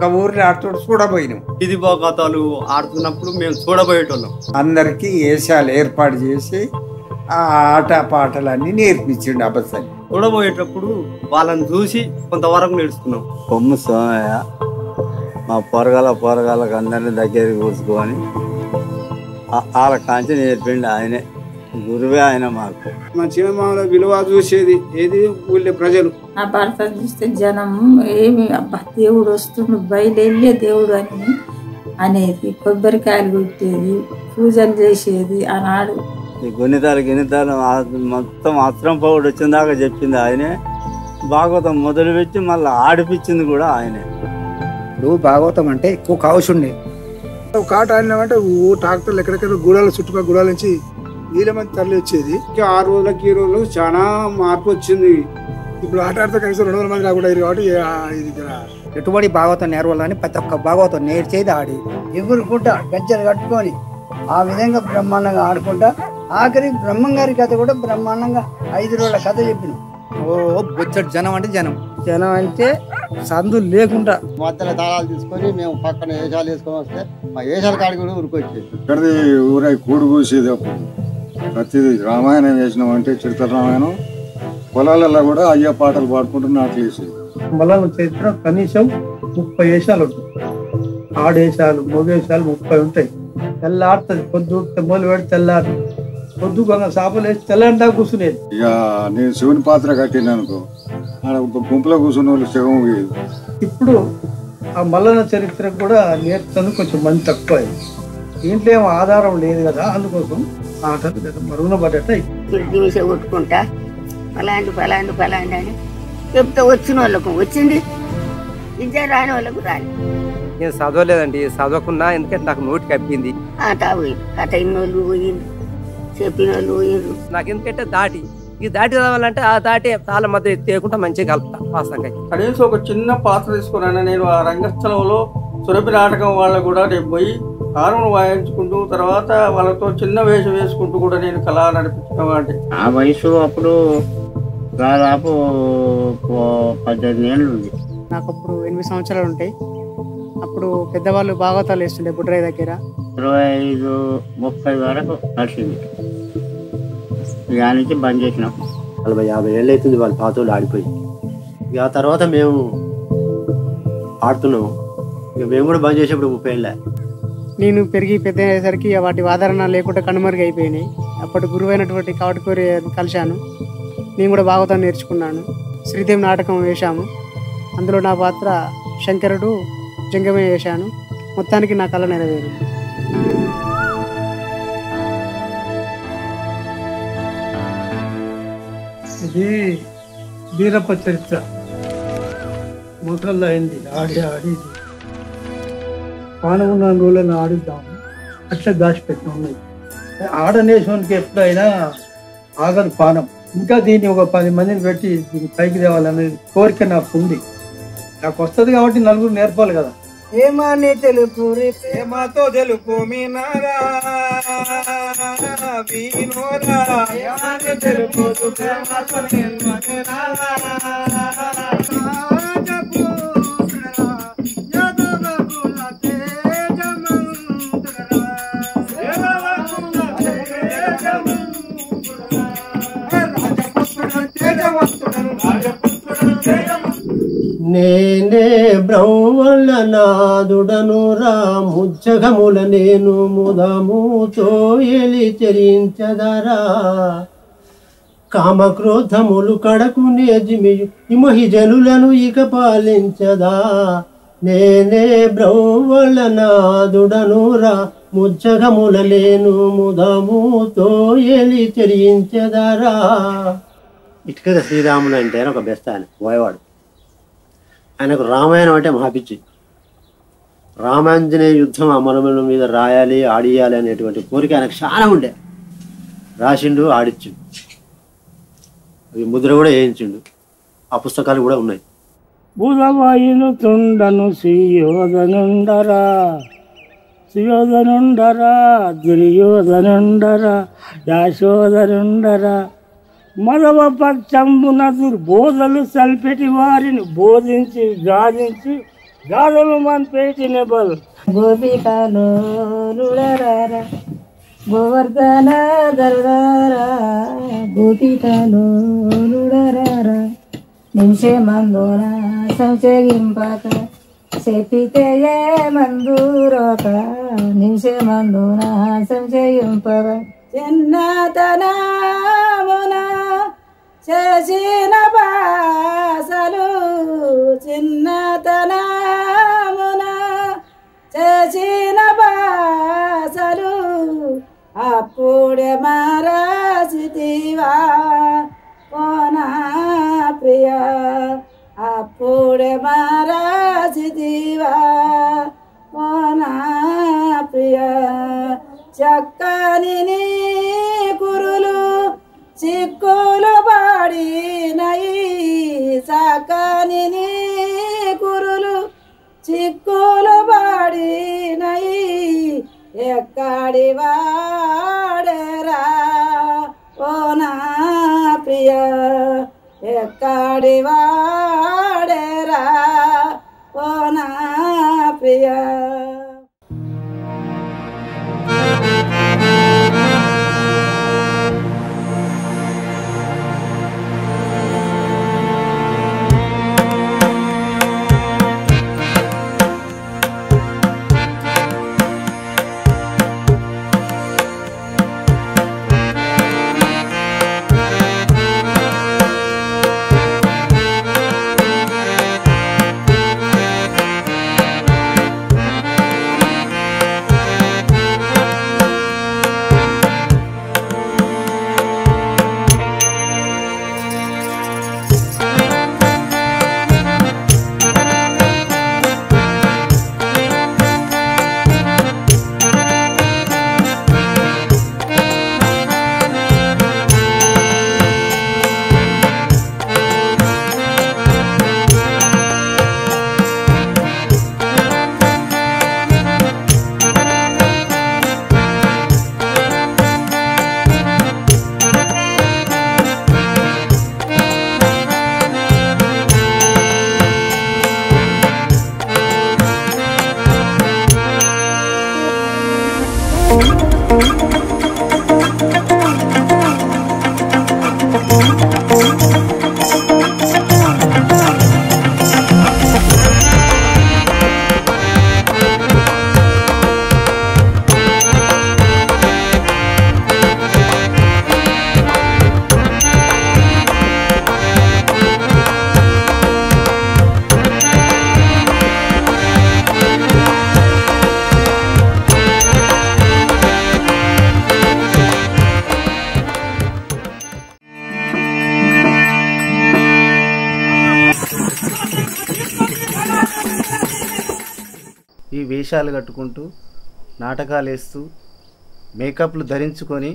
ఒక ఊరిని ఆడుతూ చూడబోయినాం. ఇది బాగాతాలు ఆడుతున్నప్పుడు మేము చూడబోయేటోళ్ళం. అందరికీ వేషాలు ఏర్పాటు చేసి ఆ ఆట పాటలన్నీ నేర్పించిండు అబ్బసారి. చూడబోయేటప్పుడు వాళ్ళని చూసి కొంతవరకు నేర్చుకున్నాం. కొమ్ము సోమయ్య మా పొరగాలకు అందరినీ దగ్గరికి కూర్చుకొని వాళ్ళ కాంచి నేర్పిండి ఆయనే గురువే ఆయన మాకు. మా చిన్నమామల విలువ చూసేది ఏది ఊళ్ళో ప్రజలు. ఆ భర్త చూస్తే జనం ఏమి అబ్బా దేవుడు వస్తుండు బయలుదేరే దేవుడు అని అనేది, కొబ్బరికాయలు కొట్టేది, పూజలు చేసేది. ఆనాడు ఈ గుణితాలు మొత్తం అస్త్రం పౌడు వచ్చిన దాకా చెప్పింది ఆయనే. భాగవతం మొదలు పెట్టి మళ్ళీ ఆడిపించింది కూడా ఆయనే. ఇప్పుడు భాగవతం అంటే ఎక్కువ కావసుండే కాట ఆడినామంటే ట్రాక్టర్లు ఎక్కడెక్కడ గూడాల చుట్టుపక్కల గూడాల నుంచి వీళ్ళ మంది తరలి వచ్చేది. ఇంకా 6 రోజులకి ఈ రోజులు చాలా మార్పు వచ్చింది. ఇప్పుడు ఆట ఆడితే కనీసం 200 మంది రాకుండా కాబట్టి ఎటువంటి భాగవతం నేర్వాలని ప్రతి ఒక్క భాగవతం నేర్చేది ఆడి ఎగురుకుంటా గజ్జలు కట్టుకొని ఆ విధంగా బ్రహ్మాండంగా ఆడుకుంటా ఆఖరి బ్రహ్మంగారి కథ కూడా బ్రహ్మాండంగా 5 రోజుల కథ చెప్పిన. బొచ్చటి జనం అంటే సందు లేకుండా మధ్యలో తాళాలు తీసుకొని మేము పక్కన వేషాలు వేసుకొని వస్తే మా వేషాల కాడికి కూడా ఉరికొచ్చేది. ఇక్కడిది ఊరై కూడు కూసేది. అప్పుడు ప్రతిదీ రామాయణం వేసినామంటే చిరుత రామాయణం పొలాలలో కూడా అయ్యే పాటలు పాడుకుంటూ నాట్లు వేసేది. మల్లన్న చరిత్ర కనీసం 30 వేషాలు ఉంటాయి. ఆడేషాలు మొగేషాలు 30 ఉంటాయి. తెల్లాడుతుంది, పొద్దు మొదలు పెడితే తెల్లారు పొద్దు కొంగ చేపలు వేసి తెల్లంటా కూర్చునేది. ఇక నేను శివుని పాత్ర కట్టినా అనుకో, ఆడ గుంపులో కూర్చున్న వాళ్ళు శవం పోయేది. ఇప్పుడు ఆ మల్లన్న చరిత్ర కూడా నేర్చుకుని కొంచెం మంది తక్కువ అయింది. దీంట్లో ఏమో ఆధారం లేదు కదా, అందుకోసం ఆటలు మరుగున పడ్డట్టు నిమిషం కొట్టుకుంటా పలాంటి అని చెప్తే వచ్చిన వాళ్ళకు వచ్చింది, విద్య రాని వాళ్ళకు రాని. నేను చదవలేదండి, చదవకున్నా ఎందుకంటే నాకు నోటికి అప్పింది. ఆట పోయింది, కథ ఇన్నోళ్ళు పోయింది, చెప్పిన వాళ్ళు పోయిండ్రు. నాకు ఎందుకంటే ఈ దాటి చదవాలంటే ఆ దాటి తాళ మధ్య ఎత్తేయకుండా మంచిగా కలుపుతా వాస్తవంగా. కనీసం ఒక చిన్న పాత్ర తీసుకున్నాను నేను. ఆ రంగస్థలంలో సురభి నాటకం వాళ్ళకు కూడా నేను పోయి హార్మోన్ వాయించుకుంటూ తర్వాత వాళ్ళతో చిన్న వేషం వేసుకుంటూ కూడా నేను కళ నడిపించిన. ఆ వయసు అప్పుడు దాదాపు 18 ఏళ్ళు ఉంది. నాకు అప్పుడు 8 సంవత్సరాలు ఉంటాయి. అప్పుడు పెద్దవాళ్ళు భాగవతాలు వేస్తుండే బుడ్రాయి దగ్గర. 25-30 వరకు నడిచింది. దానికి బంద్ చేసినాం. 40-50 ఏళ్ళు అవుతుంది వాళ్ళ పాతోళ్ళు ఆడిపోయి. ఇక ఆ తర్వాత మేము ఆడుతున్నాము. ఇక మేము కూడా బంద్ చేసేప్పుడు 30 ఏళ్ళ. నేను పెరిగి పెద్ద అయ్యేసరికి వాటి ఆదరణ లేకుండా కనుమరుగు అయిపోయినాయి. అప్పటి గురువైనటువంటి కావటికూరి కలిశాను. నేను కూడా భాగవతం నేర్చుకున్నాను. శ్రీదేవి నాటకం వేశాము. అందులో నా పాత్ర శంకరుడు జంగమే వేశాను. మొత్తానికి నా కళ నెరవేరింది. ఇది వీరప్ప చరిత్ర ముసల్లో అయింది. ఆడి పానమున్న రోజులను ఆడిద్దాము అట్లా దాచిపెట్టిన ఉన్నాయి. ఆడనేషన్కి ఎప్పుడైనా ఆగదు పానం. ఇంకా దీన్ని ఒక 10 మందిని పెట్టి దీన్ని పైకి తేవాలనేది కోరిక నాకు ఉంది. నాకు వస్తుంది కాబట్టి నలుగురు నేర్పాలి కదా. ఏమాని తెలుపు ఏమాతో తెలుపు మీనారా వీనోరా ఏమాని తెలుపు నేనే బ్రహ్మణనాదుడను రా ముజ్జగముల నేను ముదముతో ఎలి చరించదరా కామక్రోధములు కడకు నేజిమియు ఇమహి జనులను ఇక పాలించదా. నేనే బ్రహ్మణనాదుడను రా ముజ్జగముల నేను ముదముతో ఎలి చరించదరా. ఇటుకద శ్రీరాములు అంటే ఒక బెస్ట్ ఆయన పోయేవాడు. ఆయనకు రామాయణం అంటే మహాపిచ్చి. రామాంజనేయ యుద్ధం అమరముల మీద రాయాలి ఆడియాలి అనేటువంటి కోరిక ఆయనకు చాలా ఉండే. రాసిండు, ఆడిచ్చిండు, అవి ముద్ర కూడా వేయించిండు. ఆ పుస్తకాలు కూడా ఉన్నాయి. బుధవాయును తుండను సుయోధనుండరా దుర్యోధనుండరా యాశోధనుండరా మదవ పక్షంబున దుర్బోధలు సల్పెటి వారిని బోధించి గాలించి గాజులు మంపేసిన బల్ గోపికలో లుడరారా గోవర్ధన గరుడారా గోపికలో లుడరారా నిమిషమందున సంచగింపక చెప్పితే ఏ మందురోక నిమిషమందున సంచయింపక చిన్నతనమున చేసిన బాసలు చిన్నతనమున చేసిన బాసలు అప్పుడే మరచితివా ఓ నా ప్రియ అప్పుడే మరచితివా ఓ నా ప్రియ చక్కని నీ కురులు చిక్కులు పాడినయి చక్కని నీ కురులు చిక్కులు పాడినయి ఎక్కడి వాడరా ఓ నా ప్రియ ఎక్కడి వాడరా ఓ నా ప్రియ ఈ వేషాలు కట్టుకుంటూ నాటకాలు వేస్తూ మేకప్లు ధరించుకొని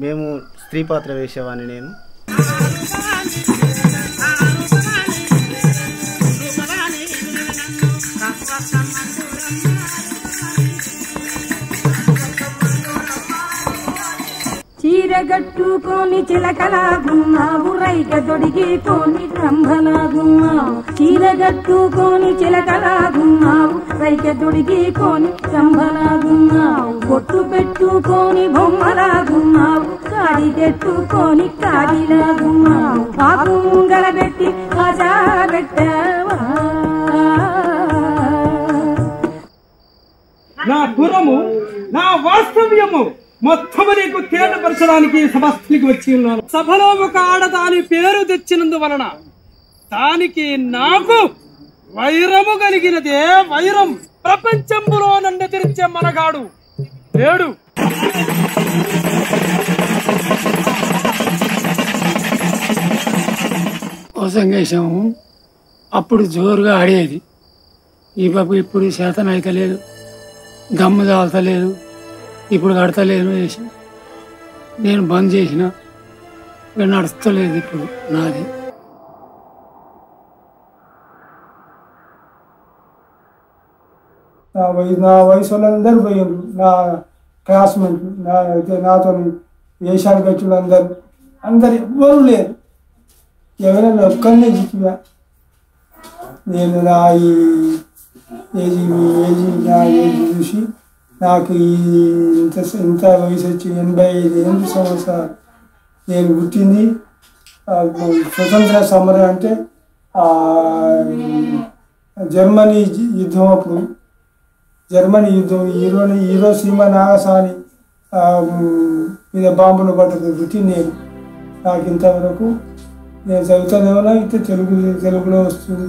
మేము స్త్రీ పాత్ర వేసేవాడిని నేను. చీరగట్టుకొని చిలకలాగున్నావు రైక తొడిగికొని రంభలాగున్నావు చీరగట్టుకొని చిలకలాగున్నావు రైక తొడిగికొని రంభలాగున్నావు బొట్టు పెట్టుకొని బొమ్మలాగున్నావు కాడి పెట్టుకొని కాడిలాగున్నావు పాపు ముంగల పెట్టి ఆశా పెట్టావా నా గురము నా వాస్తవ్యము మొత్తము నీకు తేటపరచడానికి సభస్థలికి వచ్చి ఉన్నాను. సభలో ఒక ఆడదాని పేరు తెచ్చినందువలన దానికి నాకు వైరము కలిగినదే వైరం. ప్రపంచంలో నన్ను తెరిచే మనగాడు లేడు. సంగేశము అప్పుడు జోరుగా ఆడేది. ఈ బాబు ఇప్పుడు శాతం అయితే లేదు, దమ్ము తాగుతలేదు, ఇప్పుడు కడతలేను వేసి నేను బంద్ చేసిన, నడుస్తలేదు ఇప్పుడు నాది. నా వయసు వాళ్ళందరూ పోయారు, నా క్లాస్మేట్ నాతో వేషాలు కట్టులు అందరు ఎవ్వరూ లేరు. ఎవరైనా ఒక్కరినే చెప్పినా నేను నా ఈ నా ఏజ్ చూసి నాకు ఇంత వయసు వచ్చి 85 సంవత్సరాలు నేను పుట్టింది స్వతంత్ర సమరం అంటే జర్మనీ యుద్ధం అప్పుడు జర్మనీ యుద్ధం హీరోషీమా నాగసాని మీద బాంబులు పడ్డది పుట్టి నేను నాకు ఇంతవరకు నేను చదువుతానేమన్నా అయితే తెలుగులో వస్తుంది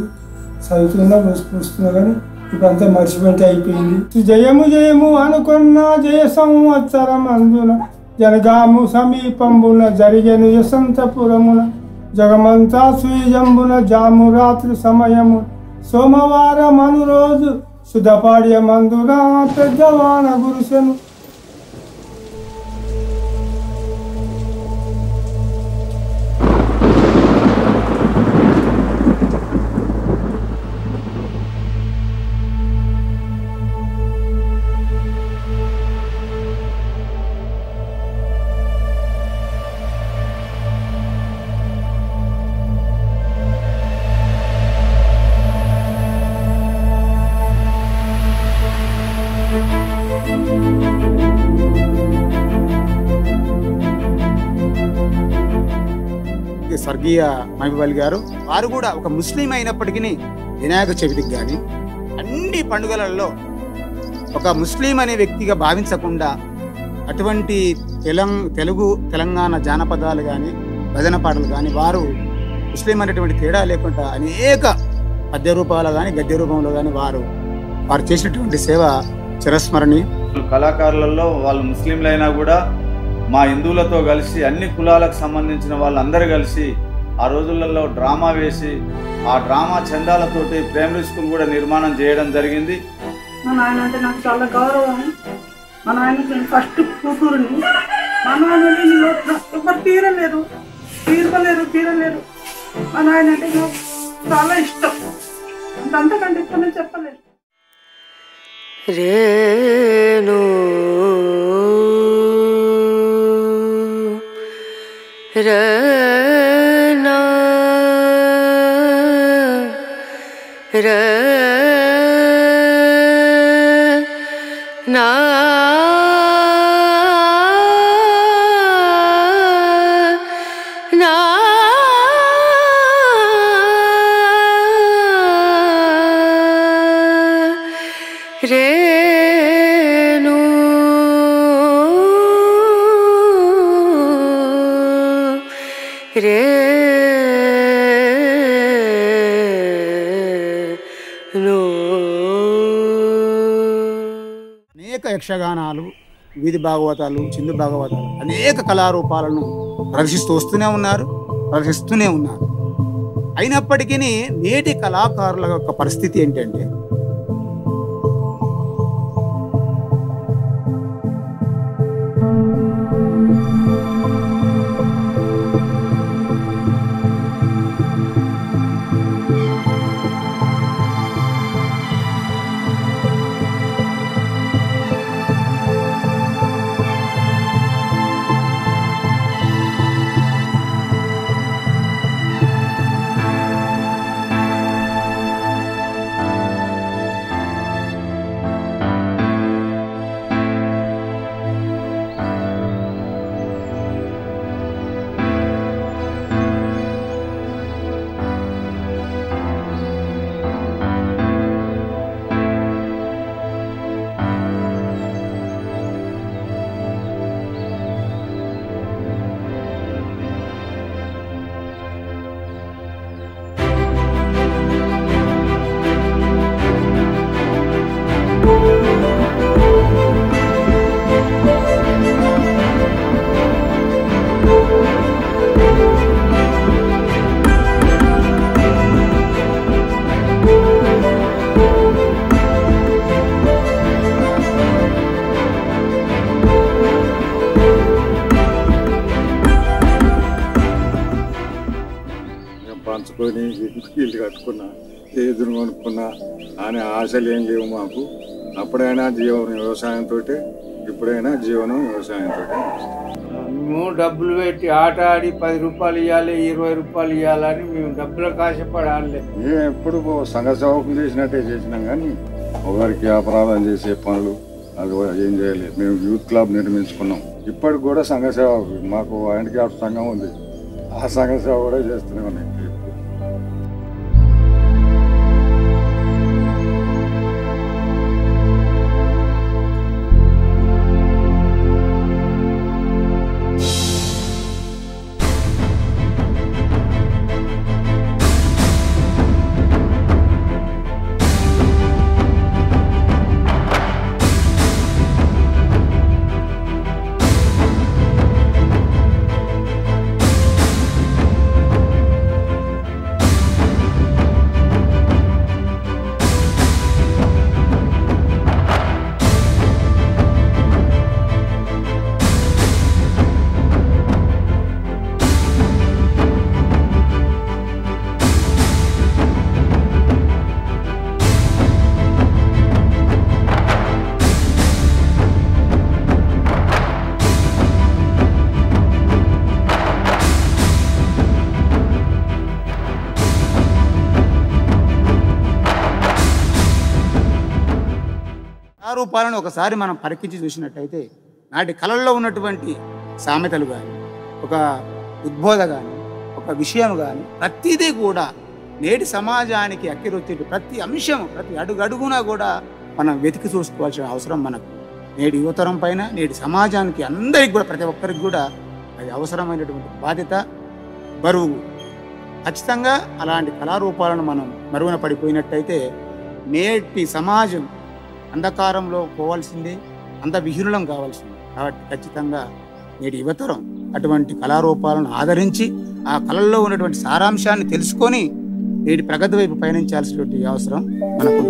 చదువుతున్నా వస్తున్నా కానీ ఇప్పుడంతా మర్చిపోతే అయిపోయింది. జయము జయము అనుకున్న జయ సంవత్సరం అందున జనగాము సమీపంబున జరిగెను యశంతపురమున జగమంతా స్వీజంబున జాము రాత్రి సమయము సోమవారం అను రోజు సుధపాడ్య మందున పెద్దవాన గురుసెను. స్వర్గీయ మహబూబ్ అలీ గారు వారు కూడా ఒక ముస్లిం అయినప్పటికీ వినాయక చవితికి కానీ అన్ని పండుగలలో ఒక ముస్లిం అనే వ్యక్తిగా భావించకుండా అటువంటి తెలంగాణ జానపదాలు కానీ భజన పాటలు కానీ వారు ముస్లిం అనేటువంటి తేడా లేకుండా అనేక పద్య రూపాలు కానీ గద్య రూపంలో కానీ వారు చేసినటువంటి సేవ చిరస్మరణీయం. కళాకారులలో వాళ్ళు ముస్లింలైనా కూడా మా హిందువులతో కలిసి అన్ని కులాలకు సంబంధించిన వాళ్ళందరూ కలిసి ఆ రోజులలో డ్రామా వేసి ఆ డ్రామా చందాలతోటి ప్రైమరీ స్కూల్ కూడా నిర్మాణం చేయడం జరిగింది. మా నాయన అంటే నాకు చాలా గౌరవం. మా నాయనకి నేను ఫస్ట్ కూతురుని. మా నాయన ఎవరు తీరలేరు. మా నాయన అంటే నాకు చాలా ఇష్టం. అంతకంటే ఎక్కువ నేను చెప్పలేదు. రేణు రనా రనా రేణు అనేక యక్షగానాలు, వీధి భాగవతాలు, చిందు భాగవతాలు అనేక కళారూపాలను ప్రదర్శిస్తూనే ఉన్నారు. అయినప్పటికీ నేటి కళాకారుల యొక్క పరిస్థితి ఏంటంటే పంచుకొని ఇల్లు కట్టుకున్నా, ఏదును కొనుక్కున్నా అనే ఆశలు ఏం లేవు మాకు. అప్పుడైనా జీవనం వ్యవసాయంతో, ఇప్పుడైనా జీవనం వ్యవసాయంతో. మేము డబ్బులు పెట్టి ఆట ఆడి 10 రూపాయలు ఇవ్వాలి 20 రూపాయలు ఇవ్వాలని మేము డబ్బులకు ఆశపడి ఆడలేదు. మేము ఎప్పుడు సంఘ సేవకులు చేసినట్టే చేసినాం కానీ ఒకరికి అపరాధం చేసే పనులు అది ఏం చేయలేదు. మేము యూత్ క్లబ్ నిర్మించుకున్నాం. ఇప్పటికి కూడా సంఘ సేవ మాకు హ్యాండిక్యాప్ సంఘం ఉంది. ఆ సంఘ సేవ కూడా చేస్తూనే ఉన్నాయి. రూపాలను ఒకసారి మనం పరికించి చూసినట్టయితే నాటి కళల్లో ఉన్నటువంటి సామెతలు కానీ ఒక ఉద్బోధ కానీ ఒక విషయం కానీ ప్రతిదీ కూడా నేటి సమాజానికి అక్కిరొచ్చే ప్రతి అంశం ప్రతి అడుగడుగునా కూడా మనం వెతికి చూసుకోవాల్సిన అవసరం మనకు నేటి యువతరం పైన నేటి సమాజానికి అందరికి కూడా ప్రతి ఒక్కరికి కూడా అది అవసరమైనటువంటి బాధ్యత బరువు. ఖచ్చితంగా అలాంటి కళారూపాలను మనం మరుగున పడిపోయినట్టయితే నేటి సమాజం అంధకారంలో పోవాల్సిందే, అంధవిహీనులం కావాల్సిందే. కాబట్టి ఖచ్చితంగా నేటి యువతరం అటువంటి కళారూపాలను ఆదరించి ఆ కళల్లో ఉన్నటువంటి సారాంశాన్ని తెలుసుకొని నేటి ప్రగతి వైపు పయనించాల్సినటువంటి అవసరం మనకు.